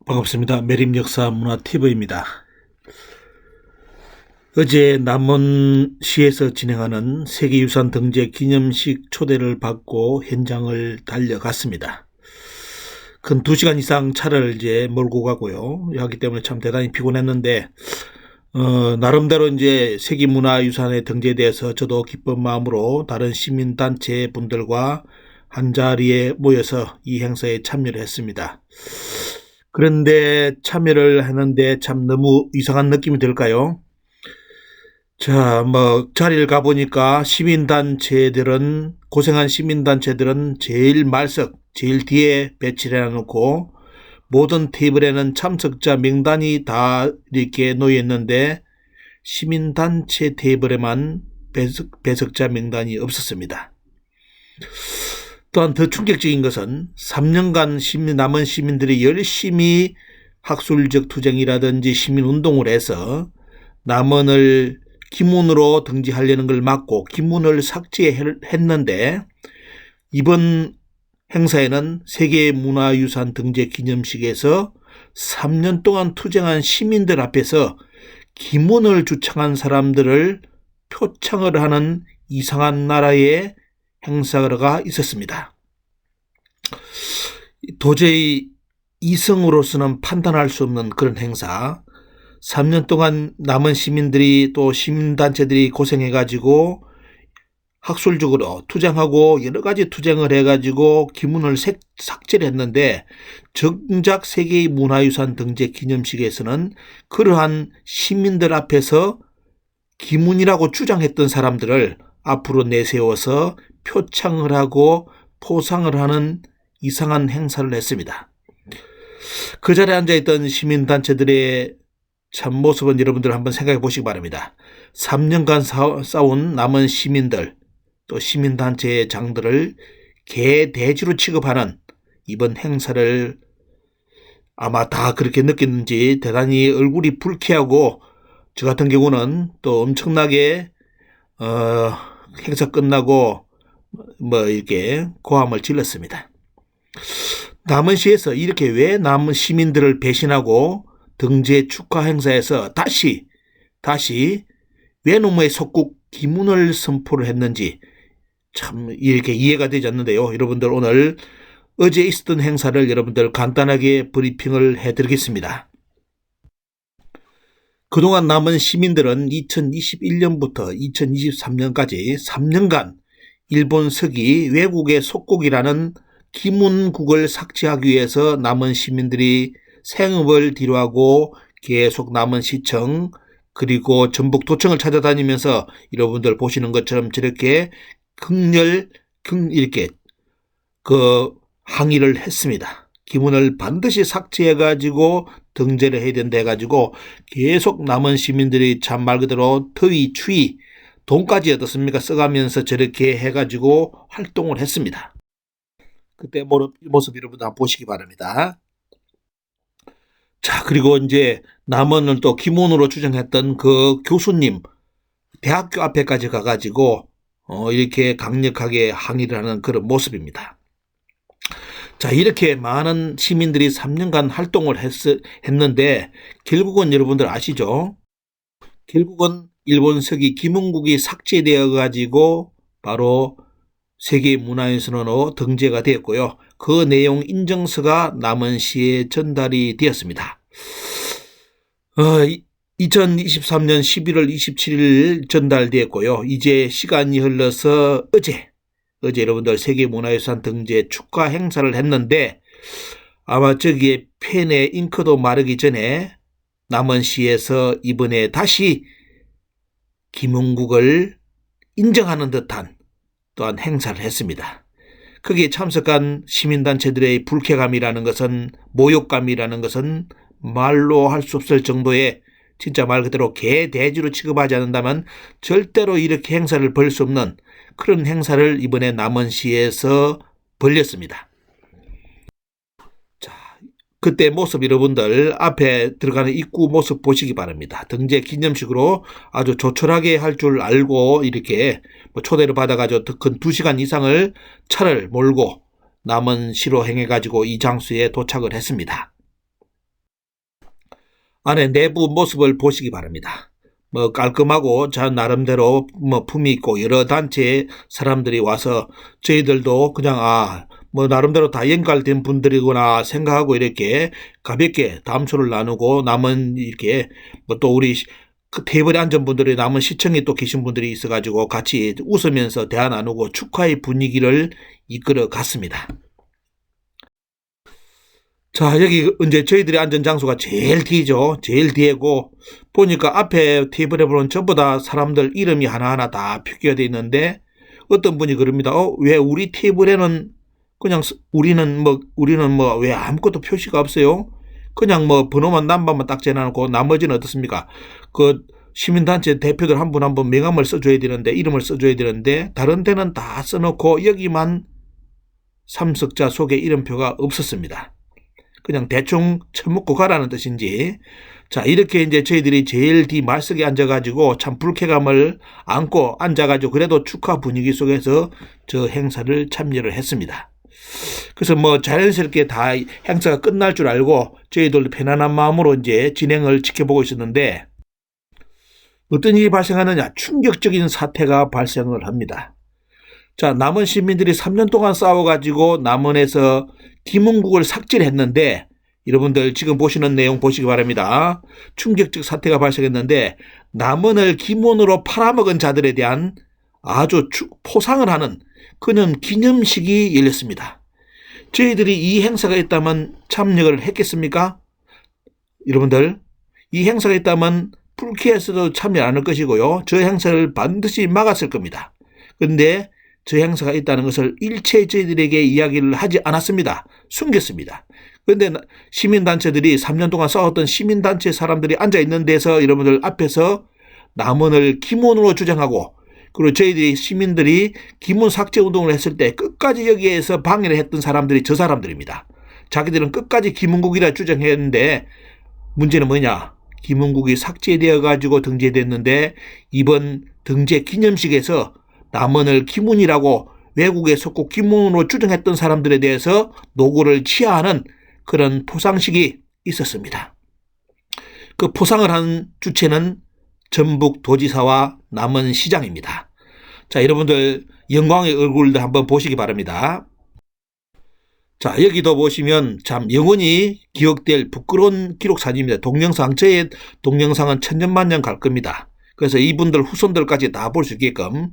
반갑습니다. 매림역사문화TV입니다. 어제 남원시에서 진행하는 세계유산 등재 기념식 초대를 받고 현장을 달려갔습니다. 근 2시간 이상 차를 이제 몰고 가고요. 하기 때문에 참 대단히 피곤했는데, 나름대로 이제 세계문화유산의 등재에 대해서 저도 기쁜 마음으로 다른 시민단체 분들과 한자리에 모여서 이 행사에 참여를 했습니다. 그런데 참여를 하는데 참 너무 이상한 느낌이 들까요? 자, 자리를 가보니까 고생한 시민단체들은 제일 말석, 제일 뒤에 배치를 해놓고 모든 테이블에는 참석자 명단이 다 이렇게 놓여있는데 시민단체 테이블에만 배석자 명단이 없었습니다. 또한 더 충격적인 것은 3년간 남은 시민들이 열심히 학술적 투쟁이라든지 시민운동을 해서 남원을 기문으로 등재하려는 걸 막고 기문을 삭제했는데, 이번 행사에는 세계문화유산 등재 기념식에서 3년 동안 투쟁한 시민들 앞에서 기문을 주창한 사람들을 표창을 하는 이상한 나라의 행사가 있었습니다. 도저히 이성으로서는 판단할 수 없는 그런 행사. 3년 동안 남은 시민들이 또 시민단체들이 고생해가지고 학술적으로 투쟁하고 여러 가지 투쟁을 해가지고 기문을 삭제를 했는데, 정작 세계문화유산 등재 기념식에서는 그러한 시민들 앞에서 기문이라고 주장했던 사람들을 앞으로 내세워서 표창을 하고 포상을 하는 이상한 행사를 했습니다. 그 자리에 앉아있던 시민단체들의 참 모습은 여러분들 한번 생각해 보시기 바랍니다. 3년간 싸운 남은 시민들, 또 시민단체의 장들을 개돼지로 취급하는 이번 행사를 아마 다 그렇게 느꼈는지 대단히 얼굴이 불쾌하고, 저 같은 경우는 또 엄청나게 행사 끝나고 이렇게 고함을 질렀습니다. 남원시에서 이렇게 왜 남은 시민들을 배신하고 등재 축하 행사에서 다시 외노무의 속국 기문을 선포를 했는지 참 이렇게 이해가 되지 않는데요. 여러분들, 오늘 어제 있었던 행사를 여러분들 간단하게 브리핑을 해드리겠습니다. 그동안 남은 시민들은 2021년부터 2023년까지 3년간 일본 서기 외국의 속국이라는 기문국을 삭제하기 위해서 남은 시민들이 생업을 뒤로하고 계속 남은 시청 그리고 전북도청을 찾아다니면서 여러분들 보시는 것처럼 저렇게 이렇게 항의를 했습니다. 기문을 반드시 삭제해가지고 등재를 해야 된다 해가지고 계속 남은 시민들이 참 말 그대로 더위 추위 돈까지 어떻습니까 써가면서 저렇게 해가지고 활동을 했습니다. 그때 모습 여러분들 한번 보시기 바랍니다. 자, 그리고 이제 남원을 또 기문으로 주장했던 그 교수님 대학교 앞에까지 가가지고 이렇게 강력하게 항의를 하는 그런 모습입니다. 자, 이렇게 많은 시민들이 3년간 활동을 했는데 결국은 여러분들 아시죠? 결국은 일본 서기 기문국이 삭제되어 가지고 바로 세계문화유산으로 등재가 되었고요. 그 내용 인증서가 남원시에 전달이 되었습니다. 2023년 11월 27일 전달되었고요. 이제 시간이 흘러서 어제 여러분들 세계문화유산 등재 축하 행사를 했는데, 아마 저기에 펜에 잉크도 마르기 전에 남원시에서 이번에 다시 기문국을 인정하는 듯한 또한 행사를 했습니다. 거기에 참석한 시민단체들의 불쾌감이라는 것은, 모욕감이라는 것은 말로 할 수 없을 정도의, 진짜 말 그대로 개돼지로 취급하지 않는다면 절대로 이렇게 행사를 벌일 수 없는 그런 행사를 이번에 남원시에서 벌였습니다. 자, 그때 모습 여러분들 앞에 들어가는 입구 모습 보시기 바랍니다. 등재 기념식으로 아주 조촐하게 할 줄 알고 이렇게 초대를 받아가지고 근 2시간 이상을 차를 몰고 남원시로 행해가지고 이 장소에 도착을 했습니다. 안에 내부 모습을 보시기 바랍니다. 뭐 깔끔하고 자 나름대로 뭐 품위 있고 여러 단체의 사람들이 와서 저희들도 그냥 뭐 나름대로 다 연결된 분들이구나 생각하고 이렇게 가볍게 담소를 나누고 남은 이렇게 뭐 또 우리 그 테이블에 앉은 분들이 남은 시청에 또 계신 분들이 있어가지고 같이 웃으면서 대화 나누고 축하의 분위기를 이끌어 갔습니다. 자, 여기 이제 저희들이 앉은 장소가 제일 뒤죠. 제일 뒤에고 보니까 앞에 테이블에 보면 전부 다 사람들 이름이 하나하나 다 표기가 되어 있는데 어떤 분이 그럽니다. 왜 우리 테이블에는 그냥 우리는 뭐 왜 아무것도 표시가 없어요? 그냥 뭐 번호만 남바만 딱 재놔놓고 나머지는 어떻습니까? 그 시민단체 대표들 한 분 한 분 명함을 써줘야 되는데 이름을 써줘야 되는데 다른 데는 다 써놓고 여기만 참석자 속에 이름표가 없었습니다. 그냥 대충 처먹고 가라는 뜻인지. 자, 이렇게 이제 저희들이 제일 뒤 말석에 앉아가지고 참 불쾌감을 안고 앉아가지고 그래도 축하 분위기 속에서 저 행사를 참여를 했습니다. 그래서 뭐 자연스럽게 다 행사가 끝날 줄 알고 저희들도 편안한 마음으로 이제 진행을 지켜보고 있었는데 어떤 일이 발생하느냐? 충격적인 사태가 발생을 합니다. 자, 남원 시민들이 3년 동안 싸워가지고 남원에서 김은국을 삭제를 했는데 여러분들 지금 보시는 내용 보시기 바랍니다. 충격적 사태가 발생했는데 남원을 김원으로 팔아먹은 자들에 대한 아주 포상을 하는 그런 기념식이 열렸습니다. 저희들이 이 행사가 있다면 참여를 했겠습니까? 여러분들 이 행사가 있다면 불쾌해서도 참여 안 할 것이고요. 저 행사를 반드시 막았을 겁니다. 그런데 저 행사가 있다는 것을 일체 저희들에게 이야기를 하지 않았습니다. 숨겼습니다. 그런데 시민단체들이 3년 동안 싸웠던 시민단체 사람들이 앉아있는 데서 여러분들 앞에서 남원을 김원으로 주장하고 그리고 저희들이 시민들이 김원 삭제 운동을 했을 때 끝까지 여기에서 방해를 했던 사람들이 저 사람들입니다. 자기들은 끝까지 김은국이라 주장했는데 문제는 뭐냐? 김은국이 삭제되어 가지고 등재됐는데 이번 등재 기념식에서 남원을 김운이라고 외국에 속고 김운으로 주장했던 사람들에 대해서 노고를 취하하는 그런 포상식이 있었습니다. 그 포상을 한 주체는 전북도지사와 남원시장입니다. 자, 여러분들 영광의 얼굴도 한번 보시기 바랍니다. 자, 여기도 보시면 참 영원히 기억될 부끄러운 기록 사진입니다. 동영상, 저의 동영상은 천년만년 갈 겁니다. 그래서 이분들 후손들까지 다 볼 수 있게끔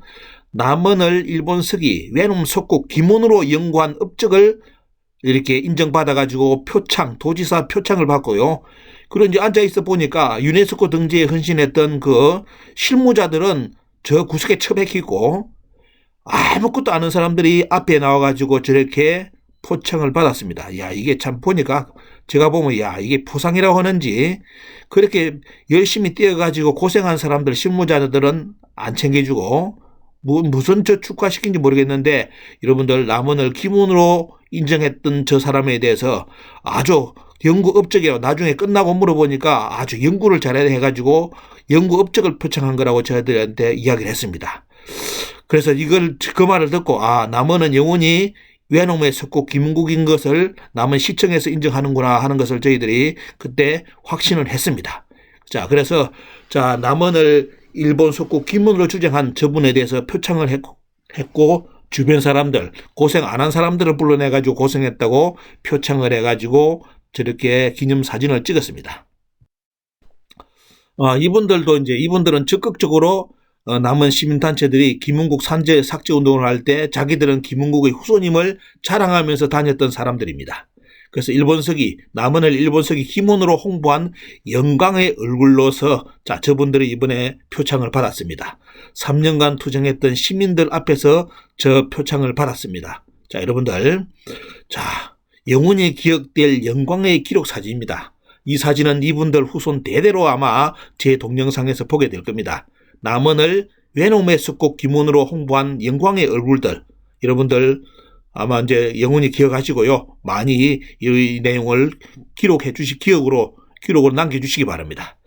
남원을 일본 서기 외놈 속국 김원으로 연구한 업적을 이렇게 인정받아가지고 표창, 도지사 표창을 받고요. 그리고 이제 앉아있어 보니까 유네스코 등재에 헌신했던 그 실무자들은 저 구석에 처박히고 아무것도 아는 사람들이 앞에 나와가지고 저렇게 포창을 받았습니다. 야, 이게 참 보니까 제가 보면 야, 이게 포상이라고 하는지 그렇게 열심히 뛰어가지고 고생한 사람들 실무자들은 안 챙겨주고 무슨 저 축하시킨지 모르겠는데 여러분들 남원을 김운으로 인정했던 저 사람에 대해서 아주 연구 업적이라고 나중에 끝나고 물어보니까 아주 연구를 잘해가지고 연구 업적을 표창한 거라고 저희들한테 이야기를 했습니다. 그래서 이걸 그 말을 듣고 남원은 영원히 외놈의 석국 김은국인 것을 남원 시청에서 인정하는구나 하는 것을 저희들이 그때 확신을 했습니다. 자, 그래서 자, 남원을 일본 속국 김문으로 주장한 저분에 대해서 표창을 했고 주변 사람들 고생 안 한 사람들을 불러내가지고 고생했다고 표창을 해가지고 저렇게 기념사진을 찍었습니다. 이분들은 적극적으로 남원 시민단체들이 김은국 산재 삭제 운동을 할 때 자기들은 김은국의 후손임을 자랑하면서 다녔던 사람들입니다. 그래서 남원을 일본서기 김원으로 홍보한 영광의 얼굴로서 자, 저분들이 이번에 표창을 받았습니다. 3년간 투쟁했던 시민들 앞에서 저 표창을 받았습니다. 자, 여러분들, 자, 영원히 기억될 영광의 기록 사진입니다. 이 사진은 이분들 후손 대대로 아마 제 동영상에서 보게 될 겁니다. 남원을 외놈의 석국 김원으로 홍보한 영광의 얼굴들, 여러분들 아마 이제 영원히 기억하시고요. 많이 이 내용을 기록을 남겨주시기 바랍니다.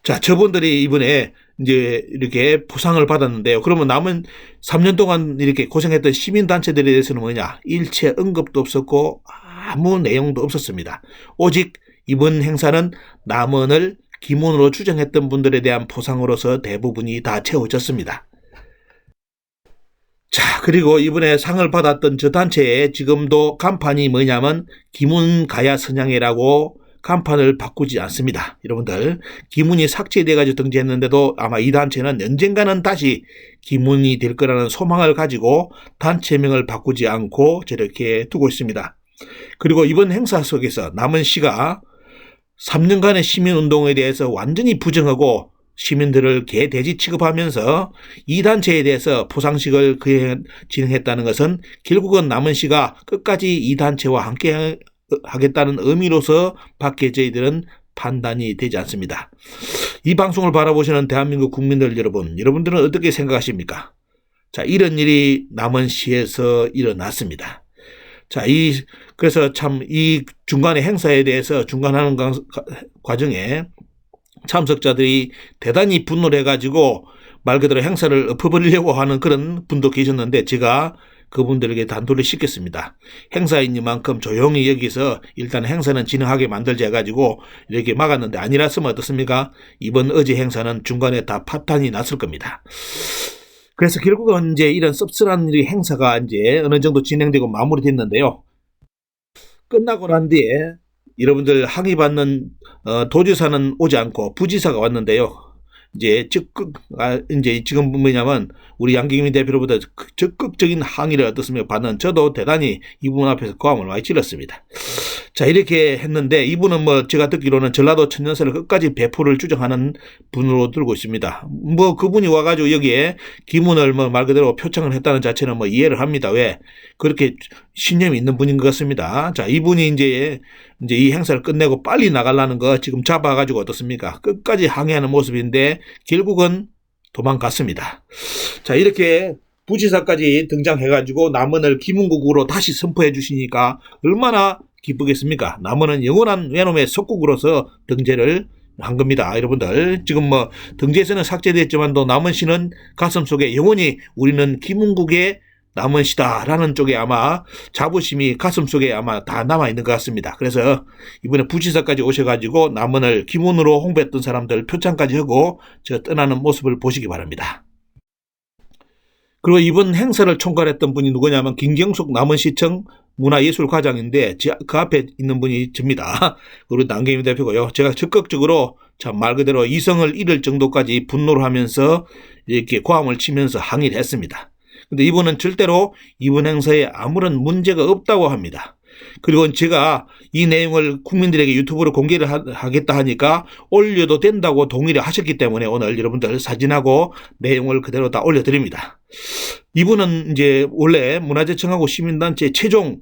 자, 저분들이 이번에 이제 이렇게 포상을 받았는데요. 그러면 남은 3년 동안 이렇게 고생했던 시민단체들에 대해서는 뭐냐? 일체 언급도 없었고 아무 내용도 없었습니다. 오직 이번 행사는 남원을 기문으로 추정했던 분들에 대한 포상으로서 대부분이 다 채워졌습니다. 자, 그리고 이번에 상을 받았던 저 단체에 지금도 간판이 뭐냐면 기문가야 선양회라고 간판을 바꾸지 않습니다. 여러분들, 기문이 삭제돼가지고 등재했는데도 아마 이 단체는 언젠가는 다시 기문이 될 거라는 소망을 가지고 단체명을 바꾸지 않고 저렇게 두고 있습니다. 그리고 이번 행사 속에서 남원시가 3년간의 시민운동에 대해서 완전히 부정하고 시민들을 개돼지 취급하면서 이 단체에 대해서 포상식을 진행했다는 것은 결국은 남원시가 끝까지 이 단체와 함께 하겠다는 의미로서 밖에 저희들은 판단이 되지 않습니다. 이 방송을 바라보시는 대한민국 국민들 여러분, 여러분들은 어떻게 생각하십니까? 자, 이런 일이 남원시에서 일어났습니다. 자, 그래서 참 이 중간에 행사에 대해서 중간하는 과정에 참석자들이 대단히 분노를 해가지고 말 그대로 행사를 엎어버리려고 하는 그런 분도 계셨는데 제가 그분들에게 단도를 씻겼습니다. 행사인만큼 조용히 여기서 일단 행사는 진행하게 만들자 해가지고 이렇게 막았는데 아니랐으면 어떻습니까? 이번 어제 행사는 중간에 다 파탄이 났을 겁니다. 그래서 결국은 이제 이런 씁쓸한 행사가 이제 어느 정도 진행되고 마무리됐는데요. 끝나고 난 뒤에 여러분들 항의받는 도지사는 오지 않고 부지사가 왔는데요. 이제 지금 뭐냐면 우리 양경민 대표로부터 적극적인 항의를 어떻습니까? 받는 저도 대단히 이분 앞에서 고함을 많이 질렀습니다. 자, 이렇게 했는데 이분은 뭐 제가 듣기로는 전라도 천년사를 끝까지 배포를 주장하는 분으로 들고 있습니다. 뭐 그분이 와가지고 여기에 기문을 뭐 말 그대로 표창을 했다는 자체는 뭐 이해를 합니다. 왜? 그렇게 신념이 있는 분인 것 같습니다. 자, 이분이 이제 이 행사를 끝내고 빨리 나가려는 거 지금 잡아가지고 어떻습니까? 끝까지 항의하는 모습인데 결국은 도망갔습니다. 자, 이렇게 부지사까지 등장해가지고 남원을 기문국으로 다시 선포해 주시니까 얼마나 기쁘겠습니까? 남원은 영원한 외놈의 속국으로서 등재를 한 겁니다. 여러분들, 지금 뭐 등재에서는 삭제됐지만도 남원시는 가슴속에 영원히 우리는 기문국의 남원시다라는 쪽에 아마 자부심이 가슴속에 아마 다 남아있는 것 같습니다. 그래서 이번에 부지사까지 오셔가지고 남원을 기문으로 홍보했던 사람들 표창까지 하고 저 떠나는 모습을 보시기 바랍니다. 그리고 이번 행사를 총괄했던 분이 누구냐면 김경숙 남원시청 문화예술과장인데 그 앞에 있는 분이 접니다. 우리 남경민 대표고요. 제가 적극적으로 참 말 그대로 이성을 잃을 정도까지 분노를 하면서 이렇게 고함을 치면서 항의를 했습니다. 근데 이분은 절대로 이번 행사에 아무런 문제가 없다고 합니다. 그리고 제가 이 내용을 국민들에게 유튜브로 공개를 하겠다 하니까 올려도 된다고 동의를 하셨기 때문에 오늘 여러분들 사진하고 내용을 그대로 다 올려드립니다. 이분은 이제 원래 문화재청하고 시민단체 최종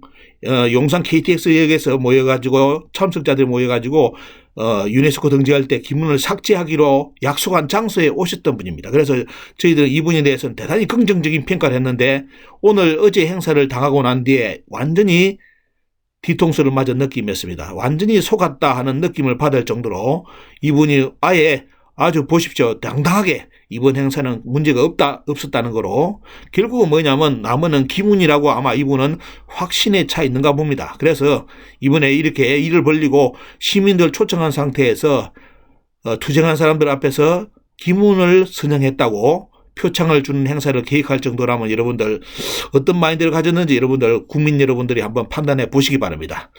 용산 KTX역에서 모여가지고 참석자들이 모여가지고 유네스코 등재할 때 기문을 삭제하기로 약속한 장소에 오셨던 분입니다. 그래서 저희들은 이분에 대해서는 대단히 긍정적인 평가를 했는데 오늘 어제 행사를 당하고 난 뒤에 완전히 뒤통수를 맞은 느낌이었습니다. 완전히 속았다 하는 느낌을 받을 정도로 이분이 아예 아주 보십시오. 당당하게 이번 행사는 문제가 없었다는 거로 결국은 뭐냐면 남원은 기문이라고 아마 이분은 확신에 차 있는가 봅니다. 그래서 이번에 이렇게 일을 벌리고 시민들 초청한 상태에서 투쟁한 사람들 앞에서 기문을 선양했다고 표창을 주는 행사를 계획할 정도라면 여러분들 어떤 마인드를 가졌는지 여러분들 국민 여러분들이 한번 판단해 보시기 바랍니다.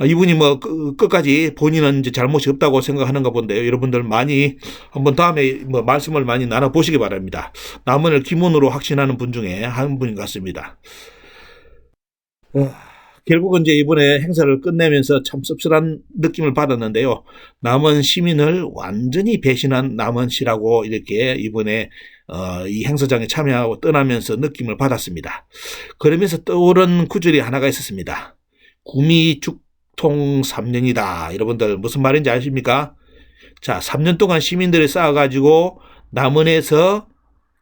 이분이 뭐 끝까지 본인은 이제 잘못이 없다고 생각하는가 본데요. 여러분들 많이 한번 다음에 뭐 말씀을 많이 나눠 보시기 바랍니다. 남원을 기문으로 확신하는 분 중에 한 분인 것 같습니다. 결국은 이제 이번에 행사를 끝내면서 참 씁쓸한 느낌을 받았는데요. 남원 시민을 완전히 배신한 남원시라고 이렇게 이번에 이 행사장에 참여하고 떠나면서 느낌을 받았습니다. 그러면서 떠오른 구절이 하나가 있었습니다. 구미죽통 3년이다. 여러분들 무슨 말인지 아십니까? 자, 3년 동안 시민들이 쌓아가지고 남원에서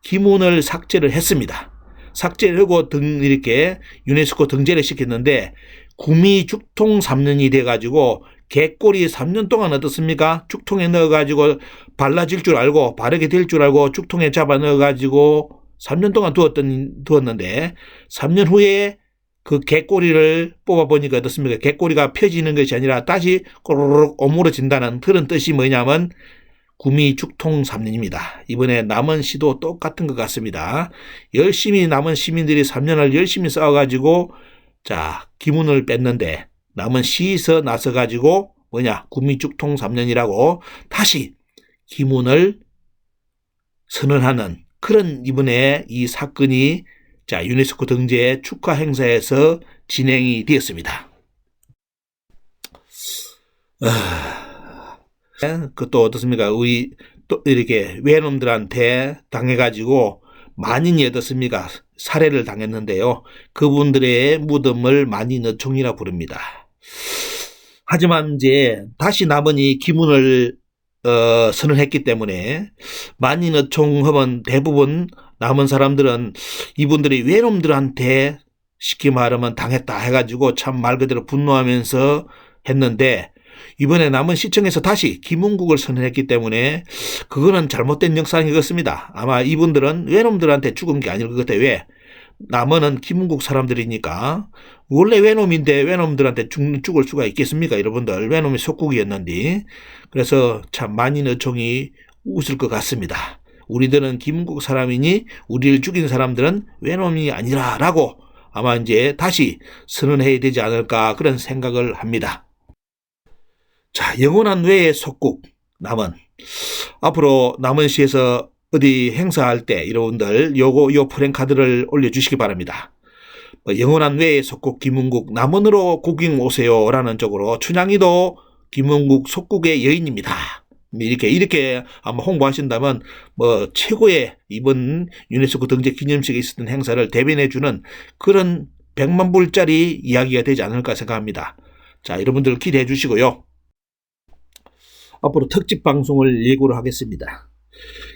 기문을 삭제를 했습니다. 삭제를 하고 이렇게 유네스코 등재를 시켰는데 구미죽통 3년이 돼가지고 개꼬리 3년 동안 어떻습니까? 죽통에 넣어가지고 발라질 줄 알고 바르게 될 줄 알고 죽통에 잡아 넣어가지고 3년 동안 두었는데 3년 후에 그 개꼬리를 뽑아보니까 어떻습니까? 개꼬리가 펴지는 것이 아니라 다시 꼬르륵 오므러진다는 그런 뜻이 뭐냐면 구미죽통 3년입니다. 이번에 남원 시도 똑같은 것 같습니다. 열심히 남원 시민들이 3년을 열심히 싸워가지고 자 기문을 뺐는데 남원 시에서 나서가지고 뭐냐 구미죽통 3년이라고 다시 기문을 선언하는 그런 이번에 이 사건이 자 유네스코 등재 축하 행사에서 진행이 되었습니다. 그것도 어떻습니까? 우리 또 이렇게 외놈들한테 당해가지고 만인이 어떻습니까? 살해를 당했는데요. 그분들의 무덤을 만인어총이라 부릅니다. 하지만 이제 다시 남원이 기문을 선언했기 때문에 만인어총 하면 대부분 남은 사람들은 이분들이 외놈들한테 쉽게 말하면 당했다 해가지고 참 말 그대로 분노하면서 했는데 이번에 남은 시청에서 다시 기문국을 선언했기 때문에 그거는 잘못된 역사인 것 같습니다. 아마 이분들은 외놈들한테 죽은 게 아닐 것 같아요. 왜? 남원은 기문국 사람들이니까 원래 외놈인데 외놈들한테 죽을 수가 있겠습니까? 여러분들 외놈이 속국이었는데 그래서 참 만인어총이 웃을 것 같습니다. 우리들은 기문국 사람이니 우리를 죽인 사람들은 외놈이 아니라 라고 아마 이제 다시 선언해야 되지 않을까 그런 생각을 합니다. 자, 영원한 외의 속국 남원. 앞으로 남원시에서 어디 행사할 때 여러분들 요 프랭카드를 올려주시기 바랍니다. 영원한 외의 속국 김은국 남원으로 구경 오세요 라는 쪽으로 춘향이도 김은국 속국의 여인입니다. 이렇게 아마 홍보하신다면 뭐 최고의 이번 유네스코 등재 기념식에 있었던 행사를 대변해주는 그런 100만 불짜리 이야기가 되지 않을까 생각합니다. 자, 여러분들 기대해 주시고요. 앞으로 특집 방송을 예고를 하겠습니다.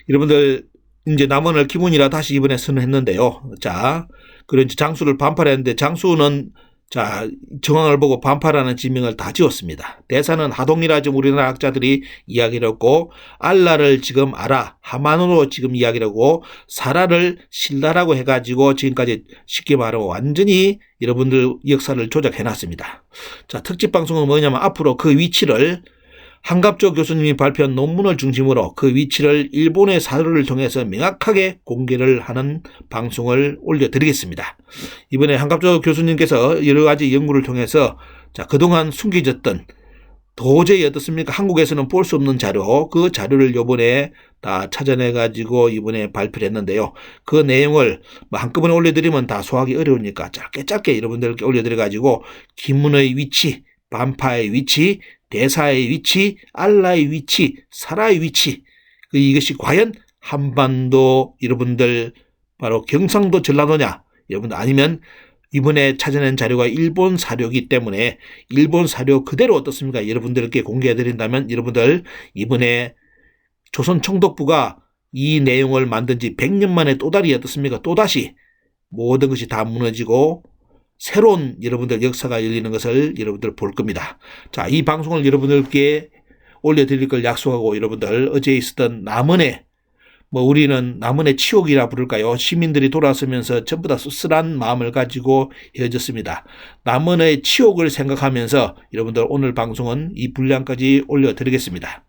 여러분들 이제 남원을 기문이라 다시 이번에 선언했는데요. 자, 그런 장수를 반팔했는데 장수는 자 정황을 보고 반팔하는 지명을 다 지웠습니다. 대사는 하동이라 지금 우리나라 학자들이 이야기를 했고 알라를 지금 아라 하만으로 지금 이야기를 하고 사라를 신라라고 해가지고 지금까지 쉽게 말하면 완전히 여러분들 역사를 조작해놨습니다. 자, 특집 방송은 뭐냐면 앞으로 그 위치를 한갑조 교수님이 발표한 논문을 중심으로 그 위치를 일본의 사료를 통해서 명확하게 공개를 하는 방송을 올려드리겠습니다. 이번에 한갑조 교수님께서 여러 가지 연구를 통해서 자 그동안 숨겨졌던 도저히 어떻습니까? 한국에서는 볼 수 없는 자료, 그 자료를 이번에 다 찾아내가지고 이번에 발표를 했는데요. 그 내용을 한꺼번에 올려드리면 다 소화하기 어려우니까 짧게 여러분들께 올려드려가지고 기문의 위치, 반파의 위치, 대사의 위치, 알라의 위치, 사라의 위치 이것이 과연 한반도 여러분들 바로 경상도 전라도냐 여러분들 아니면 이번에 찾아낸 자료가 일본 사료이기 때문에 일본 사료 그대로 어떻습니까? 여러분들께 공개해 드린다면 여러분들 이번에 조선 총독부가 이 내용을 만든 지 100년 만에 또다시 어떻습니까? 또다시 모든 것이 다 무너지고 새로운 여러분들 역사가 열리는 것을 여러분들 볼 겁니다. 자, 이 방송을 여러분들께 올려드릴 걸 약속하고 여러분들 어제 있었던 남원의 우리는 남원의 치욕이라 부를까요? 시민들이 돌아서면서 전부 다 쓸쓸한 마음을 가지고 헤어졌습니다. 남원의 치욕을 생각하면서 여러분들 오늘 방송은 이 분량까지 올려드리겠습니다.